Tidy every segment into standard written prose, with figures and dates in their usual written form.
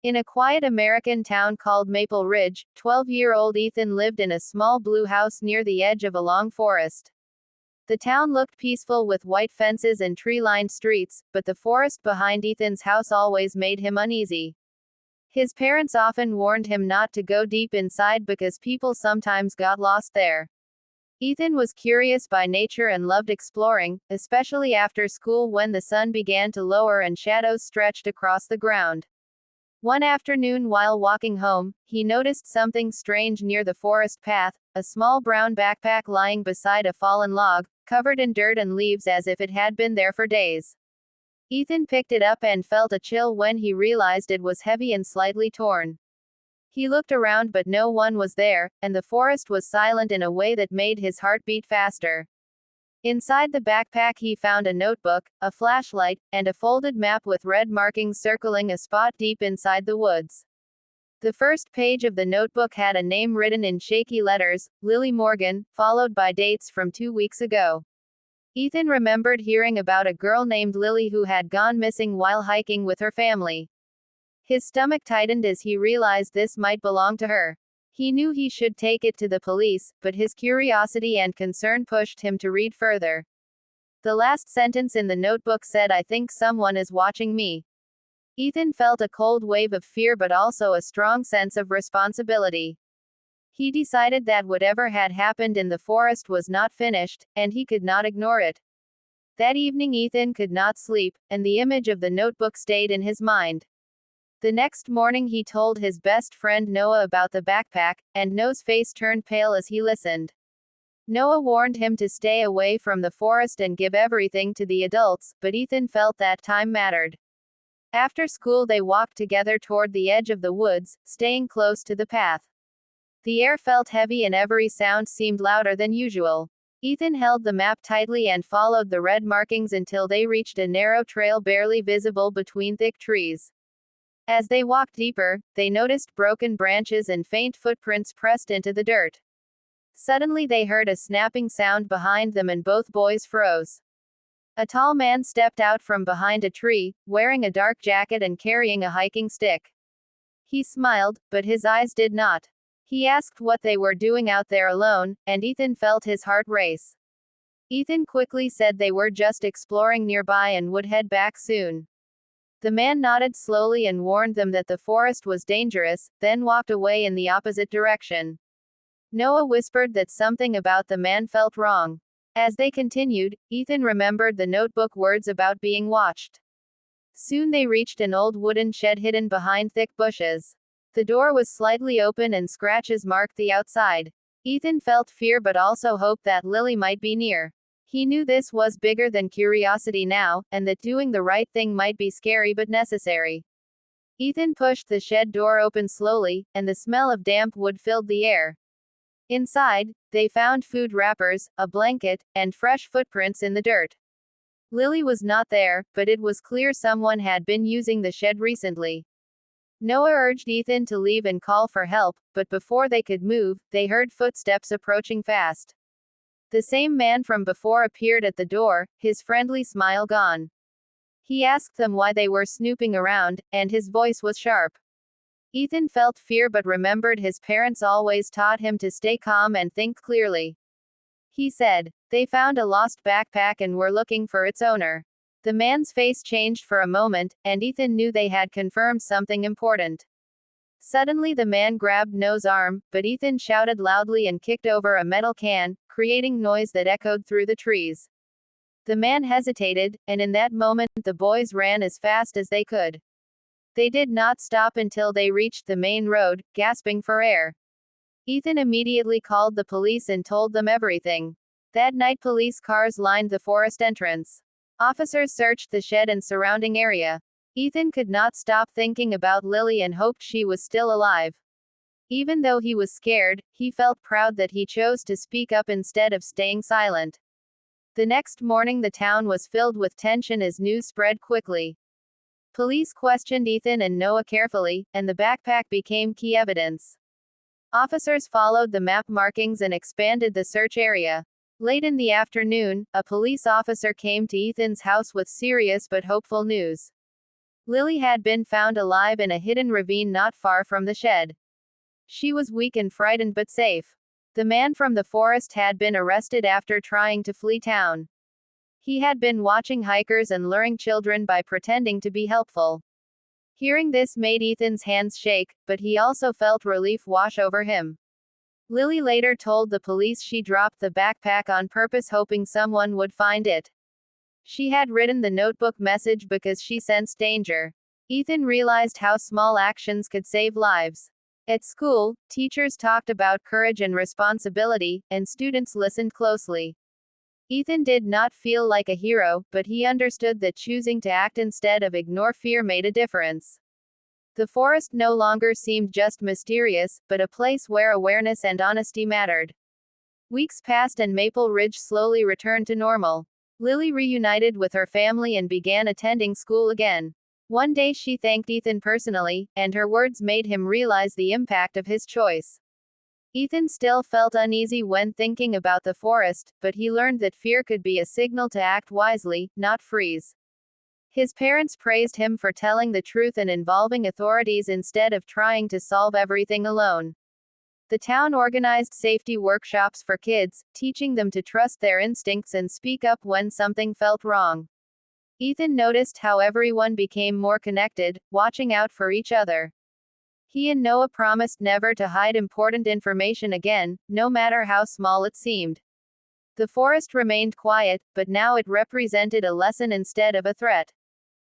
In a quiet American town called Maple Ridge, 12-year-old Ethan lived in a small blue house near the edge of a long forest. The town looked peaceful with white fences and tree-lined streets, but the forest behind Ethan's house always made him uneasy. His parents often warned him not to go deep inside because people sometimes got lost there. Ethan was curious by nature and loved exploring, especially after school when the sun began to lower and shadows stretched across the ground. One afternoon while walking home, he noticed something strange near the forest path, a small brown backpack lying beside a fallen log, covered in dirt and leaves as if it had been there for days. Ethan picked it up and felt a chill when he realized it was heavy and slightly torn. He looked around but no one was there, and the forest was silent in a way that made his heart beat faster. Inside the backpack he found a notebook, a flashlight, and a folded map with red markings circling a spot deep inside the woods. The first page of the notebook had a name written in shaky letters, Lily Morgan, followed by dates from 2 weeks ago. Ethan remembered hearing about a girl named Lily who had gone missing while hiking with her family. His stomach tightened as he realized this might belong to her. He knew he should take it to the police, but his curiosity and concern pushed him to read further. The last sentence in the notebook said, "I think someone is watching me." Ethan felt a cold wave of fear but also a strong sense of responsibility. He decided that whatever had happened in the forest was not finished, and he could not ignore it. That evening Ethan could not sleep, and the image of the notebook stayed in his mind. The next morning he told his best friend Noah about the backpack, and Noah's face turned pale as he listened. Noah warned him to stay away from the forest and give everything to the adults, but Ethan felt that time mattered. After school they walked together toward the edge of the woods, staying close to the path. The air felt heavy and every sound seemed louder than usual. Ethan held the map tightly and followed the red markings until they reached a narrow trail barely visible between thick trees. As they walked deeper, they noticed broken branches and faint footprints pressed into the dirt. Suddenly they heard a snapping sound behind them and both boys froze. A tall man stepped out from behind a tree, wearing a dark jacket and carrying a hiking stick. He smiled, but his eyes did not. He asked what they were doing out there alone, and Ethan felt his heart race. Ethan quickly said they were just exploring nearby and would head back soon. The man nodded slowly and warned them that the forest was dangerous, then walked away in the opposite direction. Noah whispered that something about the man felt wrong. As they continued, Ethan remembered the notebook words about being watched. Soon they reached an old wooden shed hidden behind thick bushes. The door was slightly open and scratches marked the outside. Ethan felt fear but also hope that Lily might be near. He knew this was bigger than curiosity now, and that doing the right thing might be scary but necessary. Ethan pushed the shed door open slowly, and the smell of damp wood filled the air. Inside, they found food wrappers, a blanket, and fresh footprints in the dirt. Lily was not there, but it was clear someone had been using the shed recently. Noah urged Ethan to leave and call for help, but before they could move, they heard footsteps approaching fast. The same man from before appeared at the door, his friendly smile gone. He asked them why they were snooping around, and his voice was sharp. Ethan felt fear but remembered his parents always taught him to stay calm and think clearly. He said, "They found a lost backpack and were looking for its owner." The man's face changed for a moment, and Ethan knew they had confirmed something important. Suddenly the man grabbed Noah's arm, but Ethan shouted loudly and kicked over a metal can, creating noise that echoed through the trees. The man hesitated, and in that moment the boys ran as fast as they could. They did not stop until they reached the main road, gasping for air. Ethan immediately called the police and told them everything. That night police cars lined the forest entrance. Officers searched the shed and surrounding area. Ethan could not stop thinking about Lily and hoped she was still alive. Even though he was scared, he felt proud that he chose to speak up instead of staying silent. The next morning the town was filled with tension as news spread quickly. Police questioned Ethan and Noah carefully, and the backpack became key evidence. Officers followed the map markings and expanded the search area. Late in the afternoon, a police officer came to Ethan's house with serious but hopeful news. Lily had been found alive in a hidden ravine not far from the shed. She was weak and frightened but safe. The man from the forest had been arrested after trying to flee town. He had been watching hikers and luring children by pretending to be helpful. Hearing this made Ethan's hands shake, but he also felt relief wash over him. Lily later told the police she dropped the backpack on purpose hoping someone would find it. She had written the notebook message because she sensed danger. Ethan realized how small actions could save lives. At school, teachers talked about courage and responsibility, and students listened closely. Ethan did not feel like a hero, but he understood that choosing to act instead of ignore fear made a difference. The forest no longer seemed just mysterious, but a place where awareness and honesty mattered. Weeks passed and Maple Ridge slowly returned to normal. Lily reunited with her family and began attending school again. One day she thanked Ethan personally, and her words made him realize the impact of his choice. Ethan still felt uneasy when thinking about the forest, but he learned that fear could be a signal to act wisely, not freeze. His parents praised him for telling the truth and involving authorities instead of trying to solve everything alone. The town organized safety workshops for kids, teaching them to trust their instincts and speak up when something felt wrong. Ethan noticed how everyone became more connected, watching out for each other. He and Noah promised never to hide important information again, no matter how small it seemed. The forest remained quiet, but now it represented a lesson instead of a threat.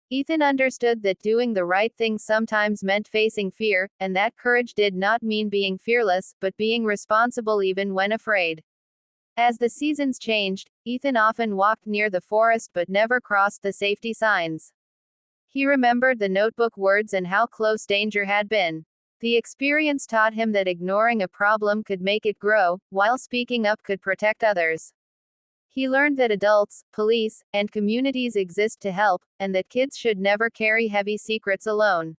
Ethan understood that doing the right thing sometimes meant facing fear, and that courage did not mean being fearless, but being responsible even when afraid. As the seasons changed, Ethan often walked near the forest but never crossed the safety signs. He remembered the notebook words and how close danger had been. The experience taught him that ignoring a problem could make it grow, while speaking up could protect others. He learned that adults, police, and communities exist to help, and that kids should never carry heavy secrets alone.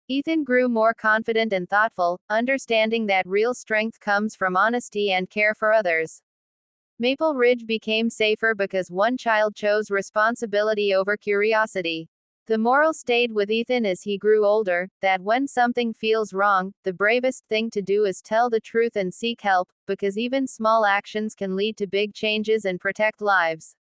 Ethan grew more confident and thoughtful, understanding that real strength comes from honesty and care for others. Maple Ridge became safer because one child chose responsibility over curiosity. The moral stayed with Ethan as he grew older, that when something feels wrong, the bravest thing to do is tell the truth and seek help, because even small actions can lead to big changes and protect lives.